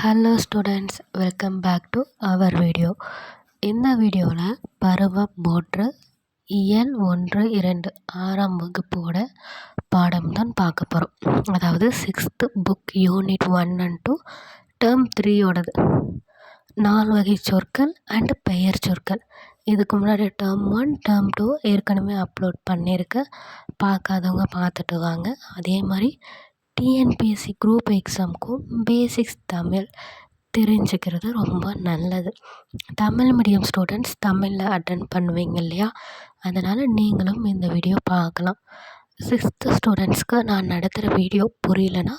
Hello students, welcome back to our video. இந்த வீடியோவில் பருவம் 3 இயல் 1, 2 6ஆம் வகுப்போட பாடம் தான் பார்க்க போகிறோம். அதாவது 6th book unit 1 and 2 term 3யோடது. 4 வகை சொற்கள் அண்டு பெயர் சொற்கள். இதுக்கு முன்னாடி டேர்ம் 1, டேர்ம் 2 ஏற்கனவே அப்லோட் பண்ணியிருக்கேன். பார்க்காதவங்க பார்த்துட்டு வாங்க. அதே மாதிரி டிஎன்பிஎஸ்சி குரூப் எக்ஸாமுக்கும் பேசிக்ஸ் தமிழ் தெரிஞ்சுக்கிறது ரொம்ப நல்லது. தமிழ் மீடியம் ஸ்டூடெண்ட்ஸ் தமிழில் அட்டன் பண்ணுவீங்க இல்லையா, அதனால் நீங்களும் இந்த வீடியோ பார்க்கலாம். 6th ஸ்டூடெண்ட்ஸ்க்கு நான் நடத்துகிற வீடியோ புரியலன்னா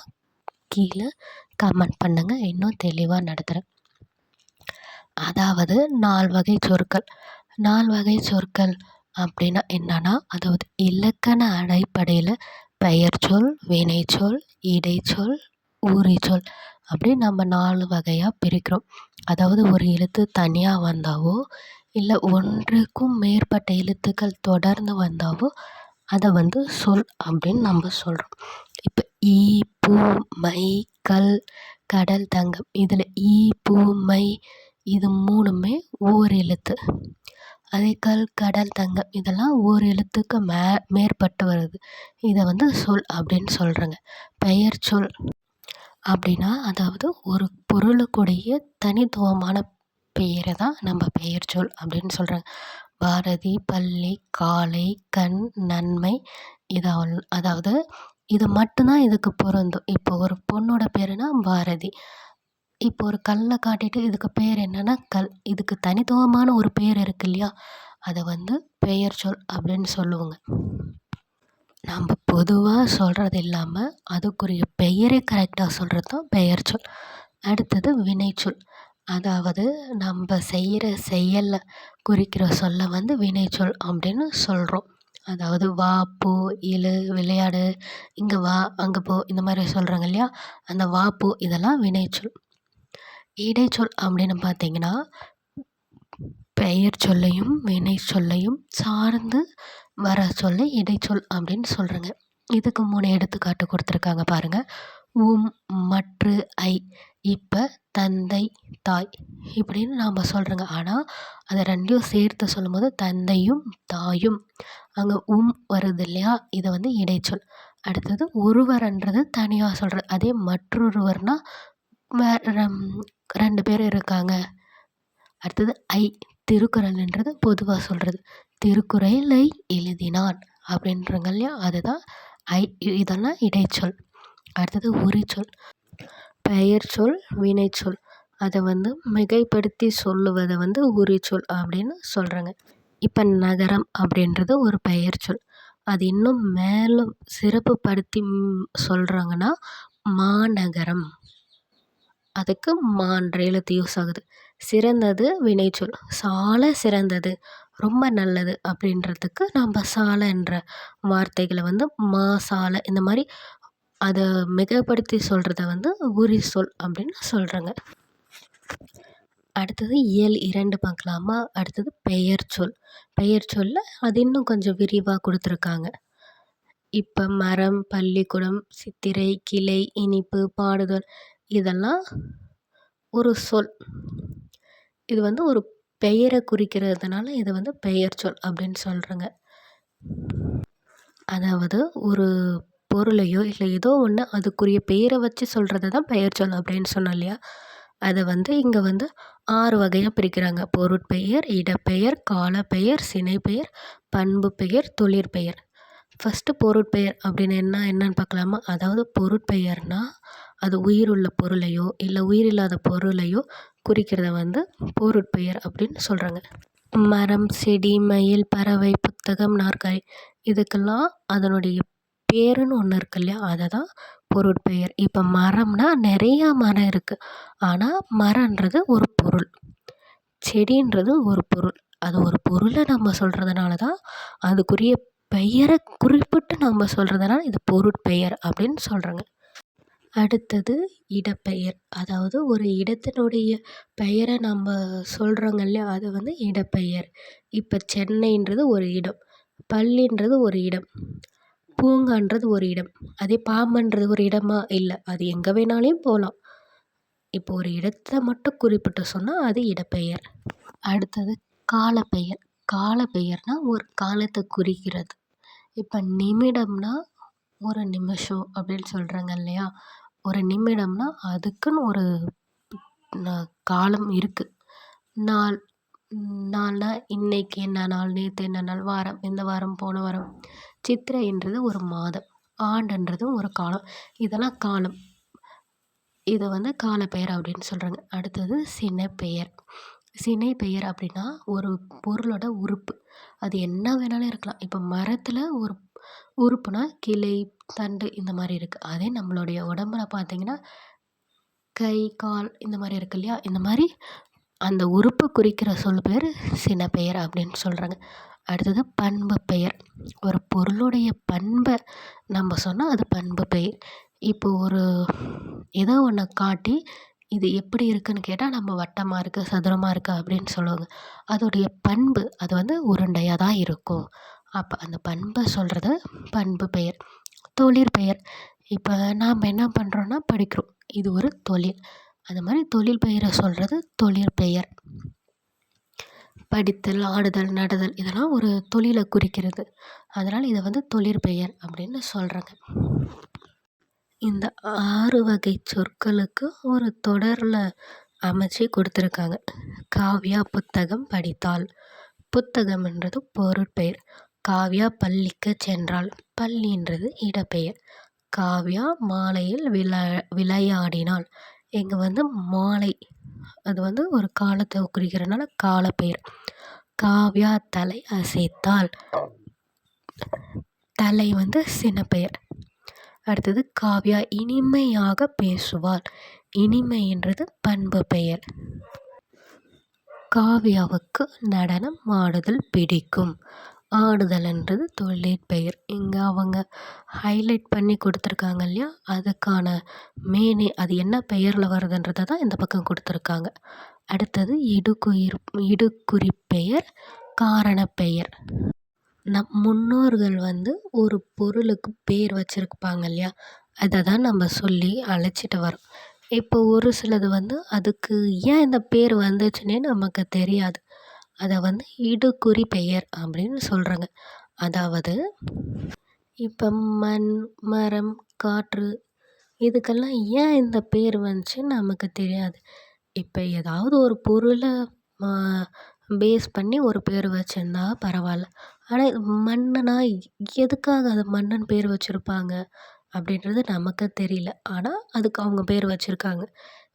கீழே கமெண்ட் பண்ணுங்கள், இன்னும் தெளிவாக நடத்துகிறேன். அதாவது 4 வகை சொற்கள். 4 வகை சொற்கள் அப்படின்னா என்னன்னா, அதாவது இலக்கண அடிப்படையில் பெயர்ச்சொல், வினைச்சொல், இடைச்சொல், உரிச்சொல் அப்படி நம்ம 4 வகையாக பிரிக்கிறோம். அதாவது ஒரு எழுத்து தனியாக வந்தாவோ இல்லை ஒன்றுக்கும் மேற்பட்ட எழுத்துக்கள் தொடர்ந்து வந்தாவோ அதை சொல் அப்படின்னு நம்ம சொல்கிறோம். இப்போ ஈ, பூ, மை, கல், கடல், தங்கம், இதில் ஈ, பூ, மை இது 3மே ஓர் எழுத்து. அதே கல், கடல், தங்கம் இதெல்லாம் ஓர் எழுத்துக்கு மேற்பட்டு வருது. இதை சொல் அப்படின்னு சொல்கிறேங்க. பெயர் சொல் அப்படின்னா அதாவது ஒரு பொருளுக்குடைய தனித்துவமான பெயரை தான் நம்ம பெயர் சொல் அப்படின்னு சொல்கிறாங்க. பாரதி, பள்ளி, காலை, கண், நன்மை அதாவது இது மட்டும்தான் இதுக்கு பொருந்தும். இப்போ ஒரு பொண்ணோட பேருனா பாரதி. இப்போ ஒரு கல்லை காட்டிட்டு இதுக்கு பேர் என்னன்னா கல். இதுக்கு தனித்துவமான ஒரு பேர் இருக்கு இல்லையா, அதை பெயர் சொல் அப்படின்னு சொல்லுவோங்க. நம்ம பொதுவாக சொல்கிறது இல்லாமல் அதுக்குரிய பெயரை கரெக்டாக சொல்கிறது தான் பெயர் சொல். அடுத்தது வினைச்சொல். அதாவது நம்ம செய்கிற செயலில் குறிக்கிற சொல்ல வினைச்சொல் அப்படின்னு சொல்கிறோம். அதாவது வா, போ, இழு, விளையாடு, இங்கே வா, அங்கே போ இந்த மாதிரி சொல்கிறாங்க இல்லையா, அந்த வா, போ இதெல்லாம் வினைச்சொல். இடைச்சொல் அப்படின்னு பார்த்தீங்கன்னா பெயர் சொல்லையும் வினை சொல்லையும் சார்ந்து வர சொல்ல இடைச்சொல் அப்படின்னு சொல்கிறேங்க. இதுக்கு 3 எடுத்துக்காட்டு கொடுத்துருக்காங்க பாருங்கள். மற்று, ஐ, இப்போ தந்தை, தாய் இப்படின்னு நாம் சொல்கிறோங்க. ஆனால் அதை ரெண்டையும் சேர்த்து சொல்லும்போது தந்தையும் தாயும் அங்கே வருது இல்லையா, இதை இடைச்சொல். அடுத்தது ஒருவர்ன்றது தனியாக சொல்கிறது. அதே மற்றொருவர்னால் வேறு 2 பேர் இருக்காங்க. அடுத்தது ஐ, திருக்குறள்ன்றது பொதுவாக சொல்கிறது. திருக்குறளை எழுதினான் அப்படின்றங்க இல்லையா, அதுதான் ஐ. இதெல்லாம் இடைச்சொல். அடுத்தது உரிச்சொல். பெயர் சொல், வினைச்சொல் அதை மிகைப்படுத்தி சொல்லுவதை உரிச்சொல் அப்படின்னு சொல்கிறாங்க. இப்போ நகரம் அப்படின்றது ஒரு பெயர் சொல். அது இன்னும் மேலும் சிறப்புப்படுத்தி சொல்கிறாங்கன்னா மாநகரம். அதுக்கு மான்ற எழுத்து யூஸ் ஆகுது. சிறந்தது வினைச்சொல். சால சிறந்தது, ரொம்ப நல்லது அப்படின்றதுக்கு நம்ம சாலன்ற வார்த்தைகளை மா, சால இந்த மாதிரி அதை மிகப்படுத்தி சொல்கிறத உரி சொல் அப்படின்னு சொல்கிறாங்க. அடுத்தது இயல் 2 பார்க்கலாமா. அடுத்தது பெயர் சொல். பெயர் சொல்ல அது இன்னும் கொஞ்சம் விரிவாக கொடுத்துருக்காங்க. இப்போ மரம், பள்ளிக்கூடம், சித்திரை, கிளை, இனிப்பு, பாடுதல் இதெல்லாம் ஒரு சொல். இது ஒரு பெயரை குறிக்கிறதுனால இது பெயர் சொல் அப்படின்னு சொல்கிறேங்க. அதாவது ஒரு பொருளையோ இல்லை ஏதோ ஒன்று அதுக்குரிய பெயரை வச்சு சொல்கிறது தான் பெயர் சொல் அப்படின்னு சொன்னோம் இல்லையா, அதை இங்கே 6 வகையாக பிரிக்கிறாங்க. பொருட்பெயர், இடப்பெயர், காலப்பெயர், சினைப்பெயர், பண்பு பெயர், தொழிற்பெயர். ஃபஸ்ட்டு பொருட்பெயர் அப்படின்னு என்னன்னு பார்க்கலாமா. அதாவது பொருட்பெயர்னால் அது உயிருள்ள பொருளையோ இல்லை உயிரில்லாத பொருளையோ குறிக்கிறத பொருட்பெயர் அப்படின்னு சொல்கிறாங்க. மரம், செடி, மயில், பறவை, புத்தகம், நாற்காலி இதுக்கெல்லாம் அதனுடைய பேருன்னு ஒன்று இருக்கு இல்லையா, அதை தான் பொருட்பெயர். இப்போ மரம்னா நிறையா மரம் இருக்குது, ஆனால் மரன்றது ஒரு பொருள், செடின்றது ஒரு பொருள். அது ஒரு பொருளை நம்ம சொல்கிறதுனால தான் அதுக்குரிய பெயரை குறிப்பிட்டு நம்ம சொல்கிறதுனால இது பொருட்பெயர் அப்படின்னு சொல்கிறாங்க. அடுத்தது இடப்பெயர். அதாவது ஒரு இடத்தினுடைய பெயரை நம்ம சொல்கிறோங்க இல்லையா, அது இடப்பெயர். இப்போ சென்னைன்றது ஒரு இடம், பள்ளின்றது ஒரு இடம், பூங்கான்றது ஒரு இடம். அதே பாம்பன்றது ஒரு இடமா இல்லை, அது எங்கே வேணாலையும் போகலாம். இப்போ ஒரு இடத்த மட்டும் குறிப்பிட்டு சொன்னால் அது இடப்பெயர். அடுத்தது காலப்பெயர். காலப்பெயர்னா ஒரு காலத்தை குறிக்கிறது. இப்போ நிமிடம்னா ஒரு நிமிஷம் அப்படின்னு சொல்கிறாங்க இல்லையா? ஒரு நிமிடம்னா அதுக்குன்னு ஒரு காலம் இருக்குது. நாள் நாள்னா இன்னைக்கு என்ன நாள், நேற்று என்ன நாள், வாரம் இந்த வாரம், போன வாரம். சித்திரைன்றது ஒரு மாதம், ஆண்டுன்றது ஒரு காலம். இதெல்லாம் காலம். இதை வந்து காலப்பெயர் அப்படின்னு சொல்கிறாங்க. அடுத்தது சினைப்பெயர். சினைப்பெயர் அப்படின்னா ஒரு பொருளோட உறுப்பு. அது என்ன வேணாலும் இருக்கலாம். இப்போ மரத்தில் ஒரு உறுப்புனா கிளை, தண்டு இந்த மாதிரி இருக்குது. அதே நம்மளுடைய உடம்புல பார்த்தீங்கன்னா கை, கால் இந்த மாதிரி இருக்கு இல்லையா? இந்த மாதிரி அந்த உறுப்பு குறிக்கிற சொல் பேர் சினைப்பெயர் அப்படின்னு சொல்கிறாங்க. அடுத்தது பண்பு பெயர். ஒரு பொருளுடைய பண்பை நம்ம சொன்னால் அது பண்பு பெயர். இப்போ ஒரு ஏதோ ஒன்று காட்டி இது எப்படி இருக்குன்னு கேட்டால் நம்ம வட்டமாக இருக்குது, சதுரமாக இருக்குது அப்படின்னு சொல்லுவாங்க. அதோடைய பண்பு அது வந்து உருண்டையாக தான் இருக்கும். அப்போ அந்த பண்பை சொல்கிறது பண்பு பெயர். தொழிற்பெயர். இப்போ நாம் என்ன பண்ணுறோன்னா படிக்கிறோம், இது ஒரு தொழில். அந்த மாதிரி தொழில் பெயரை சொல்கிறது தொழிற்பெயர். படித்தல், ஆடுதல், நடுதல் இதெல்லாம் ஒரு தொழிலை குறிக்கிறது. அதனால் இதை வந்து தொழிற்பெயர் அப்படின்னு சொல்கிறாங்க. இந்த 6 வகை சொற்களுக்கு ஒரு தொடரில் அமைச்சு கொடுத்துருக்காங்க. காவ்யா புத்தகம் படித்தாள். புத்தகம்ன்றது பொருட்பெயர். காவ்யா பள்ளிக்கு சென்றாள். பள்ளின்றது இடப்பெயர். காவ்யா மாலையில் விளையாடினாள். இங்கே வந்து மாலை அது வந்து ஒரு காலத்தை குறிக்கிறதுனால காலப்பெயர். காவ்யா தலை அசைத்தாள். தலை வந்து சினப்பெயர். அடுத்தது காவ்யா இனிமையாக பேசுவாள். இனிமைன்றது பண்பு பெயர். காவ்யாவுக்கு நடனம் ஆடுதல் பிடிக்கும். ஆடுதல்ன்றது தொழிற்பெயர். இங்கே அவங்க ஹைலைட் பண்ணி கொடுத்துருக்காங்க இல்லையா? அதுக்கான மேனே அது என்ன பெயரில் வருதுன்றதை தான் இந்த பக்கம் கொடுத்துருக்காங்க. அடுத்தது இடுகுறிப்பெயர், காரணப்பெயர். நம் முன்னோர்கள் வந்து ஒரு பொருளுக்கு பேர் வச்சுருப்பாங்க இல்லையா? அதை தான் நம்ம சொல்லி அழைச்சிட்டு வரோம். இப்போ ஒரு சிலது வந்து அதுக்கு ஏன் இந்த பேர் வந்துச்சுன்னே நமக்கு தெரியாது. அதை வந்து இடுகுறி பெயர் அப்படின்னு சொல்கிறாங்க. அதாவது இப்போ மண், மரம், காற்று இதுக்கெல்லாம் ஏன் இந்த பேர் வந்துச்சுன்னு நமக்கு தெரியாது. இப்போ ஏதாவது ஒரு பொருளை பேஸ் பண்ணி ஒரு பேர் வச்சுருந்தா பரவாயில்ல. ஆனால் மண்ணுனா எதுக்காக அது மண்ணுன்னு பேர் வச்சுருப்பாங்க அப்படின்றது நமக்கு தெரியல. ஆனால் அதுக்கு அவங்க பேர் வச்சுருக்காங்க.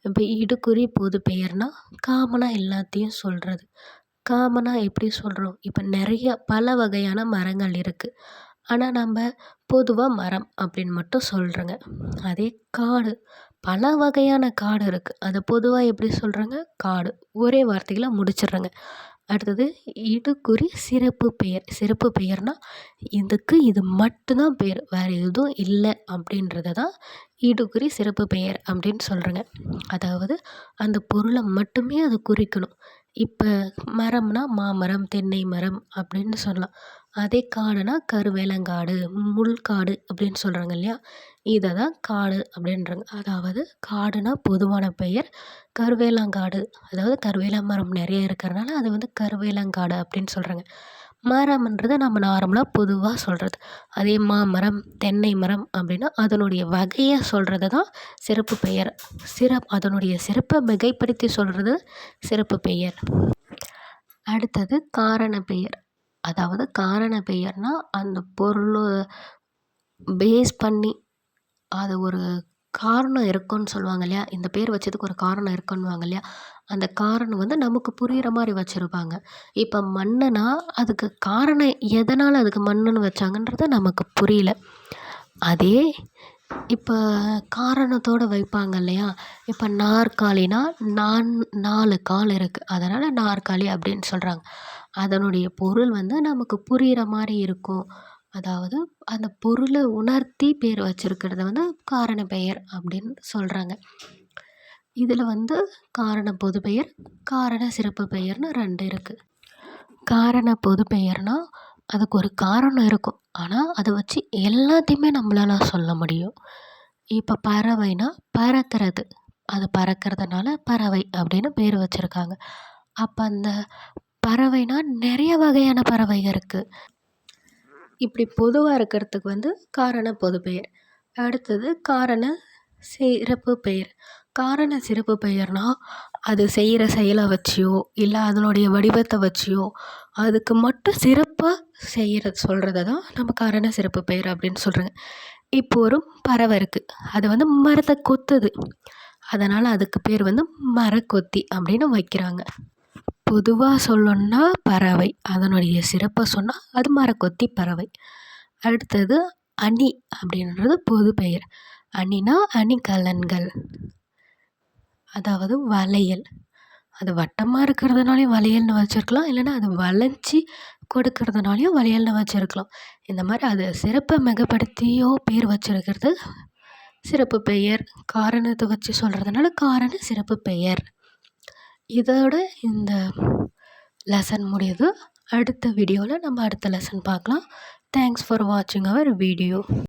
இப்போ இடுகுறி பொது பெயர்னால் காமனாக எல்லாத்தையும் சொல்கிறது. காமனாக எப்படி சொல்கிறோம்? இப்போ நிறைய பல வகையான மரங்கள் இருக்குது. ஆனால் நம்ம பொதுவாக மரம் அப்படின்னு மட்டும் சொல்கிறோங்க. அதே காடு, பல வகையான காடு இருக்குது. அதை பொதுவாக எப்படி சொல்கிறாங்க? காடு. ஒரே வார்த்தையில் முடிச்சிடுறேங்க. அடுத்தது இடுகுறி சிறப்பு பெயர். சிறப்பு பெயர்னால் இதுக்கு இது மட்டும்தான் பேர், வேறு எதுவும் இல்லை அப்படின்றத தான் இடுகுறி சிறப்பு பெயர் அப்படின்னு சொல்கிறேங்க. அதாவது அந்த பொருளை மட்டுமே அது குறிக்கணும். இப்போ மரம்னா மாமரம், தென்னை மரம் அப்படின்னு சொல்லலாம். அதே காடுனா கருவேலங்காடு, முள்காடு அப்படின்னு சொல்கிறாங்க இல்லையா? இதை தான் காடு அப்படின்றாங்க. அதாவது காடுனா பொதுவான பெயர். கருவேலங்காடு அதாவது கருவேல மரம் நிறைய இருக்கிறனால அது வந்து கருவேலங்காடு அப்படின்னு சொல்கிறாங்க. மரம்ன்றதை நம்ம நார்மலாக பொதுவாக சொல்கிறது. அதே மாமரம், தென்னை மரம் அப்படின்னா அதனுடைய வகையை சொல்கிறது தான் சிறப்பு பெயர். அதனுடைய சிறப்பை மிகைப்படுத்தி சொல்கிறது சிறப்பு பெயர். அடுத்தது காரண பெயர். அதாவது காரண பெயர்னால் அந்த பொருளை பேஸ் பண்ணி அது ஒரு காரணம் இருக்குன்னு சொல்லுவாங்க இல்லையா? இந்த பேர் வச்சதுக்கு ஒரு காரணம் இருக்குன்னுவாங்க இல்லையா? அந்த காரணம் வந்து நமக்கு புரிகிற மாதிரி வச்சுருப்பாங்க. இப்போ மண்ணுனா அதுக்கு காரணம் எதனால் அதுக்கு மண்ணுன்னு வச்சாங்கன்றது நமக்கு புரியல. அதே இப்போ காரணத்தோடு வைப்பாங்க இல்லையா? இப்போ நாற்காலினா 4 கால் இருக்குது, அதனால் நாற்காலி அப்படின்னு சொல்கிறாங்க. அதனுடைய பொருள் வந்து நமக்கு புரிகிற மாதிரி இருக்கும். அதாவது அந்த பொருளை உணர்த்தி பேர் வச்சுருக்கிறத வந்து காரண பெயர் அப்படின்னு சொல்கிறாங்க. இதில் வந்து காரண பொது பெயர், காரண சிறப்பு பெயர்னு 2 இருக்குது. காரண பொது பெயர்னால் அதுக்கு ஒரு காரணம் இருக்கும். ஆனால் அதை வச்சு எல்லாத்தையுமே நம்மளால சொல்ல முடியும். இப்போ பறவைனா பறக்கிறது. அது பறக்கிறதுனால பறவை அப்படின்னு பேர் வச்சுருக்காங்க. அப்போ அந்த பறவைனா நிறைய வகையான பறவைகள் இருக்குது. இப்படி பொதுவாக இருக்கிறதுக்கு காரண பொதுப்பெயர். அடுத்தது காரண சிறப்பு பெயர். காரண சிறப்பு பெயர்னால் அது செய்கிற செயலை வச்சியோ இல்லை அதனுடைய வடிவத்தை வச்சியோ அதுக்கு மட்டும் சிறப்பாக சொல்கிறத தான் நம்ம காரண சிறப்பு பெயர் அப்படின்னு சொல்கிறோங்க. இப்போ ஒரு பறவை இருக்குது, அது மரத்தை கொத்துது, அதனால் அதுக்கு பேர் மரக்கொத்தி அப்படின்னு வைக்கிறாங்க. பொதுவாக சொல்லணுன்னா பறவை, அதனுடைய சிறப்பை சொன்னால் அது மரக்கொத்தி பறவை. அடுத்தது அணி அப்படின்றது பொது பெயர். அணினா அணிகலன்கள், அதாவது வளையல். அது வட்டமாக இருக்கிறதுனாலையும் வளையல்னு வச்சுருக்கலாம், இல்லைன்னா அது வளைஞ்சி கொடுக்கறதுனாலையும் வளையல்னு வச்சுருக்கலாம். இந்த மாதிரி அது சிறப்பை மிகப்படுத்தியோ பேர் வச்சுருக்கிறது சிறப்பு பெயர். காரணத்தை வச்சு சொல்கிறதுனால காரண சிறப்பு பெயர். இதோட இந்த லெசன் முடியுது. அடுத்த வீடியோவில் நம்ம அடுத்த லெசன் பார்க்கலாம். தேங்க்ஸ் ஃபார் வாட்சிங் அவர் வீடியோ.